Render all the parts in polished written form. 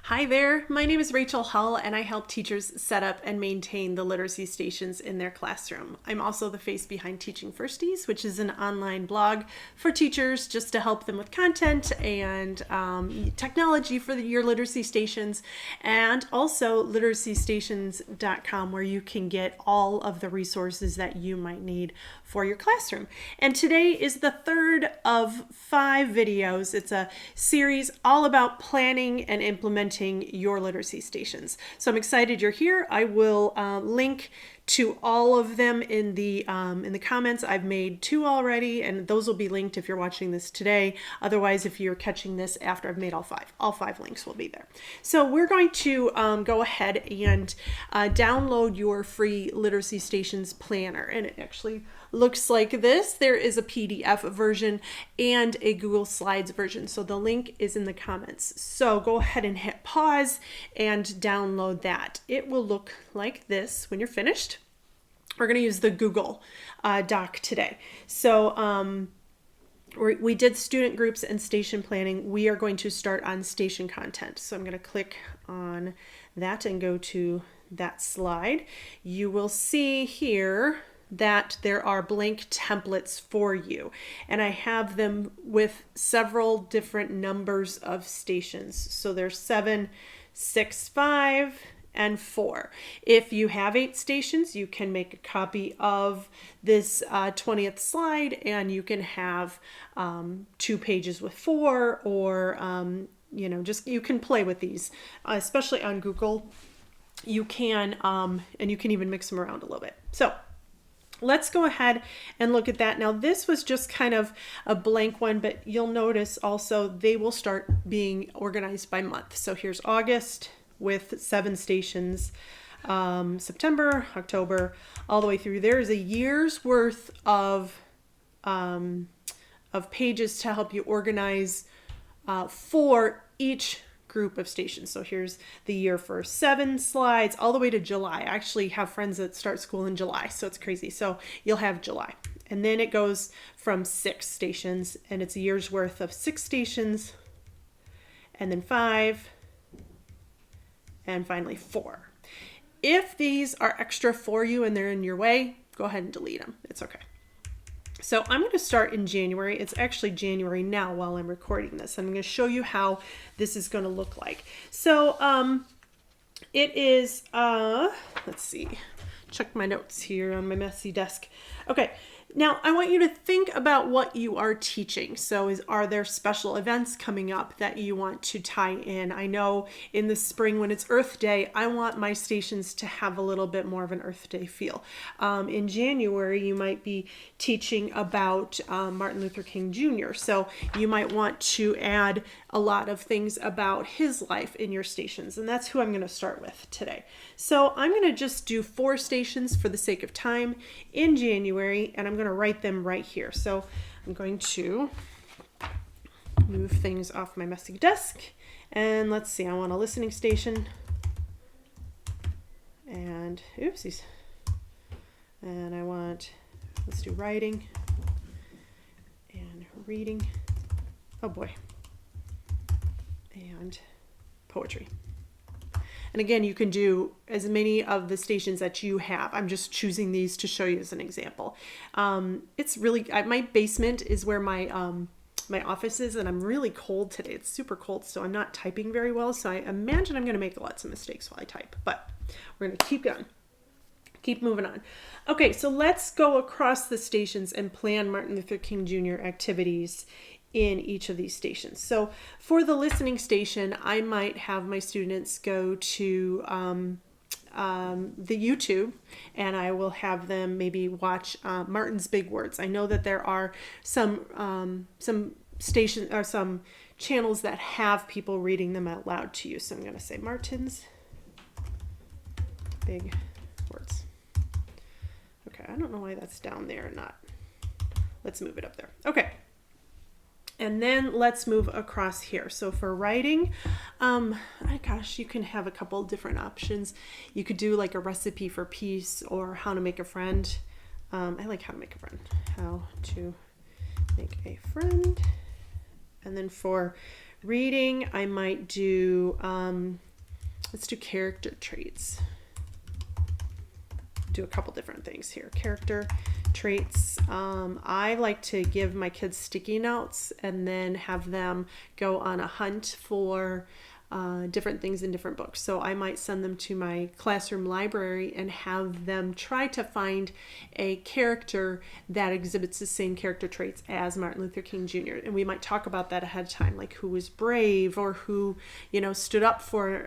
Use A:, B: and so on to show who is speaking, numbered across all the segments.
A: Hi there, my name is Rachel Hull and I help teachers set up and maintain the literacy stations in their classroom. I'm also the face behind Teaching Firsties, which is an online blog for teachers just to help them with content and technology for your literacy stations, and also literacystations.com where you can get all of the resources that you might need for your classroom. And today is the third of 5 videos. It's a series all about planning and implementing your literacy stations. So I'm excited you're here. I will link to all of them in the comments. I've made 2 already, and those will be linked if you're watching this today. Otherwise, if you're catching this after I've made all 5 links will be there. So we're going to go ahead and download your free literacy stations planner, and it actually looks like this. There is a PDF version and a Google Slides version. So the link is in the comments. So go ahead and hit pause and download that. It will look like this when you're finished. We're going to use the Google Doc today. So we did student groups and station planning. We are going to start on station content. So I'm going to click on that and go to that slide. You will see here that there are blank templates for you, and I have them with several different numbers of stations. So there's 7, 6, 5, and 4. If you have 8 stations, you can make a copy of this 20th slide, and you can have 2 pages with 4, or just you can play with these, especially on Google. You can and you can even mix them around a little bit. So let's go ahead and look at that. Now, this was just kind of a blank one, but you'll notice also they will start being organized by month. So here's August with 7 stations, September, October, all the way through. There's a year's worth of pages to help you organize for each group of stations. So here's the year for 7 slides all the way to July. I actually have friends that start school in July, so it's crazy. So you'll have July, and then it goes from 6 stations, and it's a year's worth of 6 stations, and then 5, and finally 4. If these are extra for you and they're in your way, go ahead and delete them. It's okay. So I'm going to start in January. It's actually January now while I'm recording this. I'm going to show you how this is going to look like. So it is, let's see, check my notes here on my messy desk. Okay. Now, I want you to think about what you are teaching. So are there special events coming up that you want to tie in? I know in the spring when it's Earth Day, I want my stations to have a little bit more of an Earth Day feel. In January, you might be teaching about Martin Luther King Jr. So you might want to add a lot of things about his life in your stations. And that's who I'm going to start with today. So I'm going to just do 4 stations for the sake of time in January, and I'm going to write them right here. So I'm going to move things off my messy desk, and let's see, I want a listening station, and oopsies, and I want, let's do writing and reading, oh boy, and poetry. And again, you can do as many of the stations that you have. I'm just choosing these to show you as an example. It's really, my basement is where my office is, and I'm really cold today. It's super cold, so I'm not typing very well. So I imagine I'm going to make lots of mistakes while I type, but we're going to keep going. Keep moving on. Okay, so let's go across the stations and plan Martin Luther King Jr. activities in each of these stations. So for the listening station, I might have my students go to the YouTube, and I will have them maybe watch Martin's Big Words. I know that there are some stations or some channels that have people reading them out loud to you. So I'm going to say Martin's Big Words. Okay, I don't know why that's down there or not. Let's move it up there. Okay. And then let's move across here. So for writing, gosh, you can have a couple different options. You could do like a recipe for peace or how to make a friend. I like how to make a friend. How to make a friend. And then for reading, I might do, let's do character traits. Do a couple different things here. Character traits. I like to give my kids sticky notes and then have them go on a hunt for different things in different books. So I might send them to my classroom library and have them try to find a character that exhibits the same character traits as Martin Luther King Jr. And we might talk about that ahead of time, like who was brave or who, you know, stood up for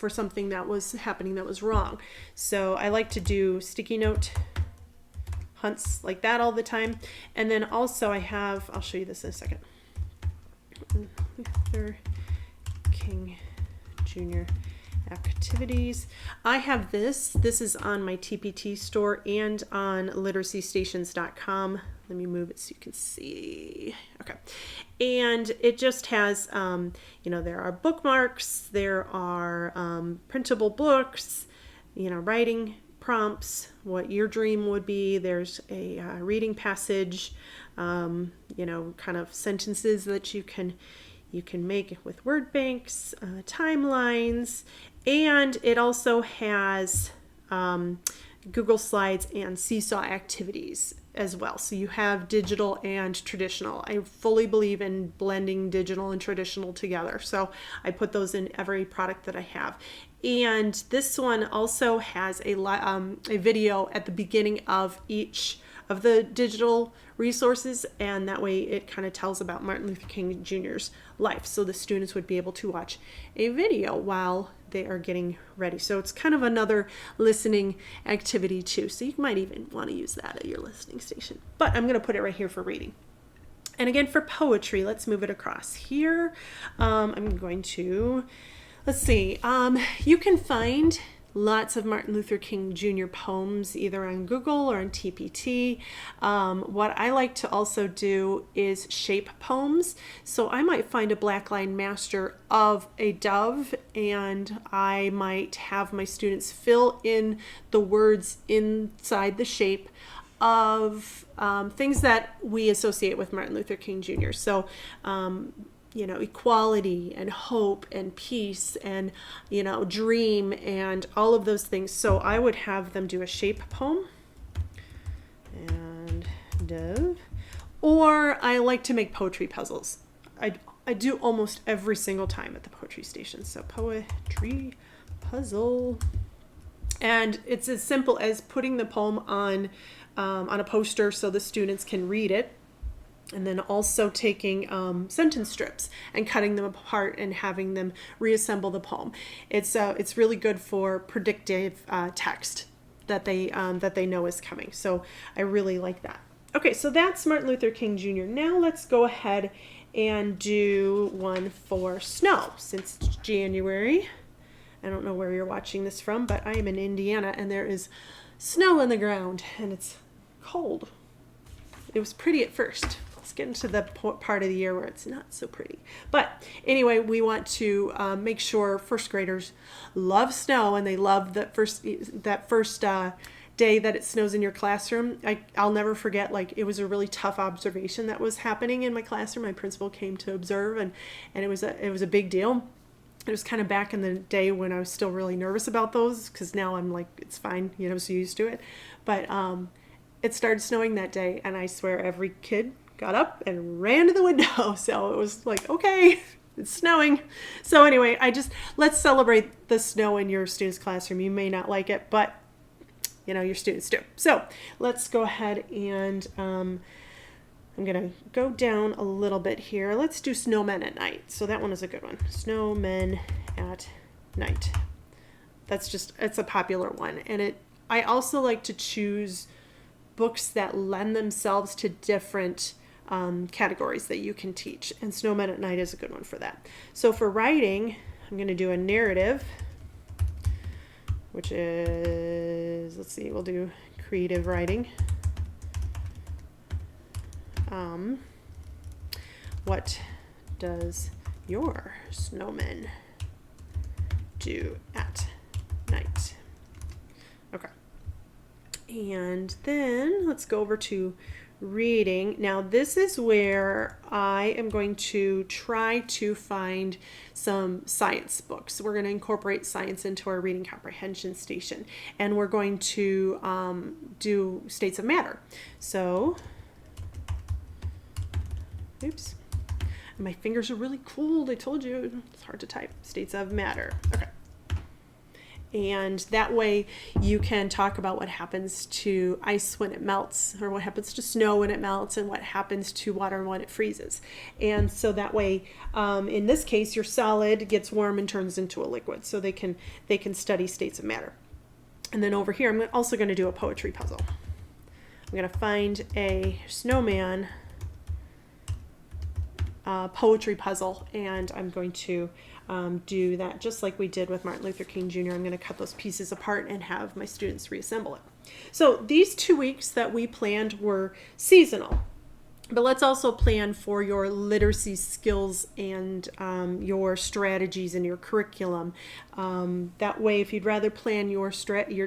A: something that was happening that was wrong. So I like to do sticky note hunts like that all the time. And then also I'll show you this in a second. Luther King Jr. activities. I have this is on my TPT store and on literacystations.com. Let me move it so you can see. Okay. And it just has, there are bookmarks, there are printable books, writing prompts, what your dream would be. There's a reading passage, kind of sentences that you can make with word banks, timelines, and it also has Google Slides and Seesaw activities as well. So you have digital and traditional. I fully believe in blending digital and traditional together. So I put those in every product that I have. And this one also has a video at the beginning of each of the digital resources, and that way it kind of tells about Martin Luther King Jr.'s life. So the students would be able to watch a video while they are getting ready. So it's kind of another listening activity too. So you might even want to use that at your listening station. But I'm going to put it right here for reading. And again, for poetry, let's move it across here. I'm going to, let's see, you can find lots of Martin Luther King Jr. poems either on Google or on TPT. What I like to also do is shape poems. So I might find a blackline master of a dove, and I might have my students fill in the words inside the shape of things that we associate with Martin Luther King Jr. So equality and hope and peace and, dream and all of those things. So I would have them do a shape poem and dove, or I like to make poetry puzzles. I do almost every single time at the poetry station. So poetry puzzle. And it's as simple as putting the poem on a poster so the students can read it. And then also taking sentence strips and cutting them apart and having them reassemble the poem. It's really good for predictive text that they know is coming. So I really like that. Okay, so that's Martin Luther King Jr. Now let's go ahead and do one for snow. Since it's January, I don't know where you're watching this from, but I am in Indiana and there is snow on the ground and it's cold. It was pretty at first. Let's get into the part of the year where it's not so pretty. But anyway, we want to make sure first graders love snow and they love that first day that it snows in your classroom. I'll never forget, it was a really tough observation that was happening in my classroom. My principal came to observe and it was a big deal. It was kind of back in the day when I was still really nervous about those, because now I'm like, it's fine, so used to it. But it started snowing that day, and I swear every kid got up and ran to the window. So it was like, okay, it's snowing. So anyway, let's celebrate the snow in your students' classroom. You may not like it, but your students do. So let's go ahead and I'm going to go down a little bit here. Let's do snowmen at night. So that one is a good one. Snowmen at night. It's a popular one. And I also like to choose books that lend themselves to different categories that you can teach. And Snowmen at Night is a good one for that. So for writing, I'm going to do a narrative, which is, we'll do creative writing. What does your snowman do at night? Okay. And then let's go over to reading. Now this is where I am going to try to find some science books. We're going to incorporate science into our reading comprehension station, and we're going to do states of matter. So, oops, my fingers are really cold. I told you it's hard to type. States of matter. Okay. And that way you can talk about what happens to ice when it melts, or what happens to snow when it melts, and what happens to water when it freezes. And so that way, in this case, your solid gets warm and turns into a liquid, so they can study states of matter. And then over here, I'm also going to do a poetry puzzle. I'm going to find a snowman poetry puzzle, and I'm going to do that just like we did with Martin Luther King Jr. I'm going to cut those pieces apart and have my students reassemble it. So these 2 weeks that we planned were seasonal, but let's also plan for your literacy skills and your strategies and your curriculum. That way, if you'd rather plan your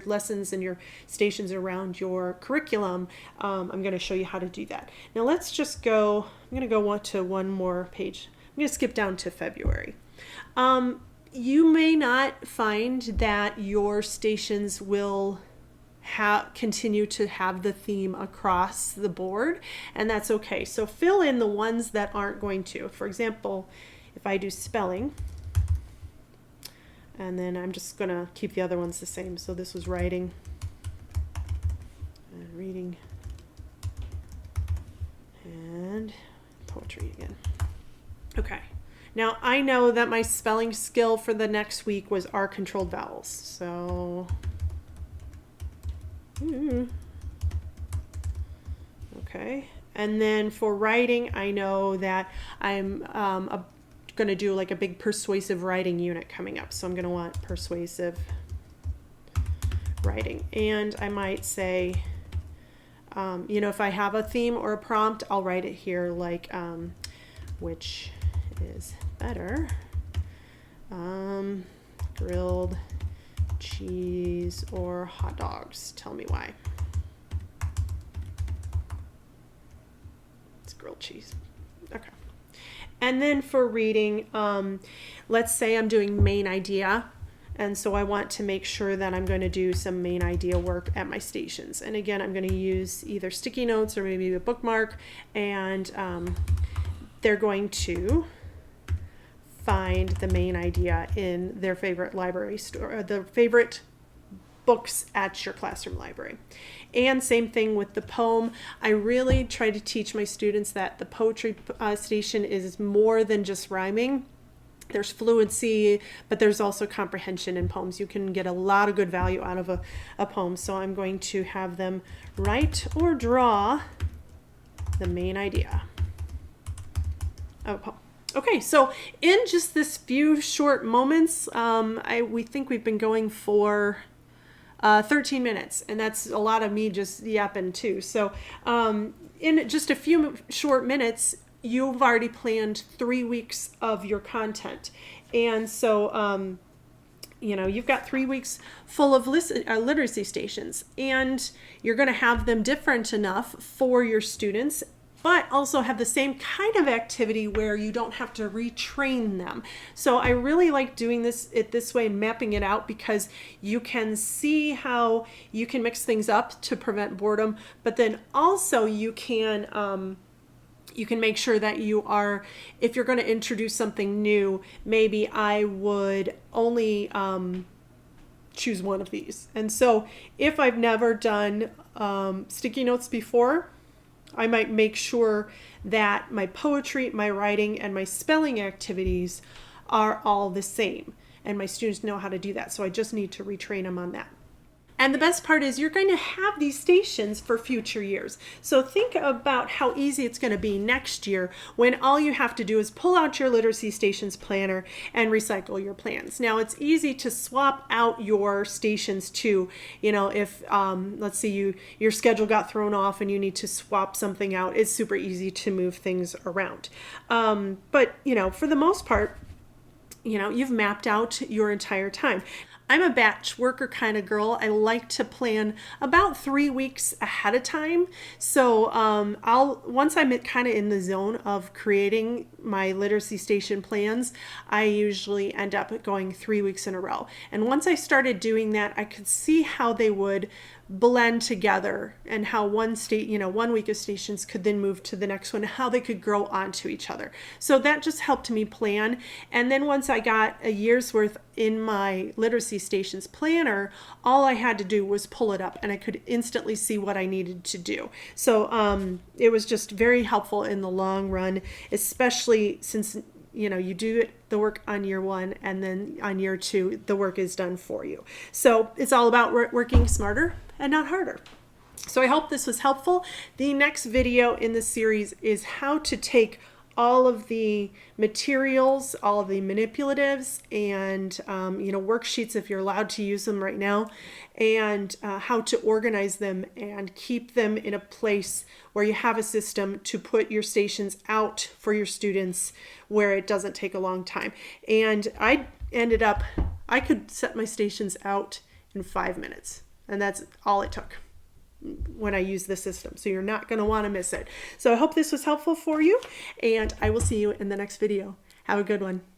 A: lessons and your stations around your curriculum, I'm going to show you how to do that. Now let's just go, I'm going to go to one more page. I'm going to skip down to February. You may not find that your stations will continue to have the theme across the board, and that's okay. So fill in the ones that aren't going to. For example, if I do spelling, and then I'm just going to keep the other ones the same. So this was writing and reading and poetry again. Okay. Now, I know that my spelling skill for the next week was R-controlled vowels. So, okay. And then for writing, I know that I'm going to do like a big persuasive writing unit coming up. So I'm going to want persuasive writing. And I might say, if I have a theme or a prompt, I'll write it here like, which is better, grilled cheese or hot dogs? Tell me why. It's grilled cheese. Okay. And then for reading, let's say I'm doing main idea, and so I want to make sure that I'm going to do some main idea work at my stations. And again, I'm going to use either sticky notes or maybe a bookmark, and they're going to find the main idea in their favorite library store, the favorite books at your classroom library. And same thing with the poem. I really try to teach my students that the poetry station is more than just rhyming. There's fluency, but there's also comprehension in poems. You can get a lot of good value out of a poem. So I'm going to have them write or draw the main idea of a poem. Okay, so in just this few short moments, we think we've been going for 13 minutes, and that's a lot of me just yapping too. So in just a few short minutes, you've already planned 3 weeks of your content. And so, you've got 3 weeks full of literacy stations, and you're going to have them different enough for your students, but also have the same kind of activity where you don't have to retrain them. So I really like doing this way and mapping it out, because you can see how you can mix things up to prevent boredom, but then also you can make sure that if you're going to introduce something new, maybe I would only choose one of these. And so if I've never done sticky notes before, I might make sure that my poetry, my writing, and my spelling activities are all the same, and my students know how to do that. So I just need to retrain them on that. And the best part is you're going to have these stations for future years. So think about how easy it's going to be next year when all you have to do is pull out your literacy stations planner and recycle your plans. Now, it's easy to swap out your stations too. If let's say your schedule got thrown off and you need to swap something out, it's super easy to move things around. But for the most part, you've mapped out your entire time. I'm a batch worker kind of girl. I like to plan about 3 weeks ahead of time. So once I'm kind of in the zone of creating my literacy station plans, I usually end up going 3 weeks in a row. And once I started doing that, I could see how they would blend together and how one week of stations could then move to the next one, how they could grow onto each other. So that just helped me plan. And then once I got a year's worth in my literacy stations planner, all I had to do was pull it up and I could instantly see what I needed to do. So it was just very helpful in the long run, especially since you do the work on year 1 and then on year 2 the work is done for you. So it's all about working smarter and not harder. So I hope this was helpful. The next video in the series is how to take all of the materials, all of the manipulatives, and worksheets if you're allowed to use them right now, and how to organize them and keep them in a place where you have a system to put your stations out for your students where it doesn't take a long time. And I could set my stations out in 5 minutes, and that's all it took when I use the system. So you're not going to want to miss it. So I hope this was helpful for you, and I will see you in the next video. Have a good one.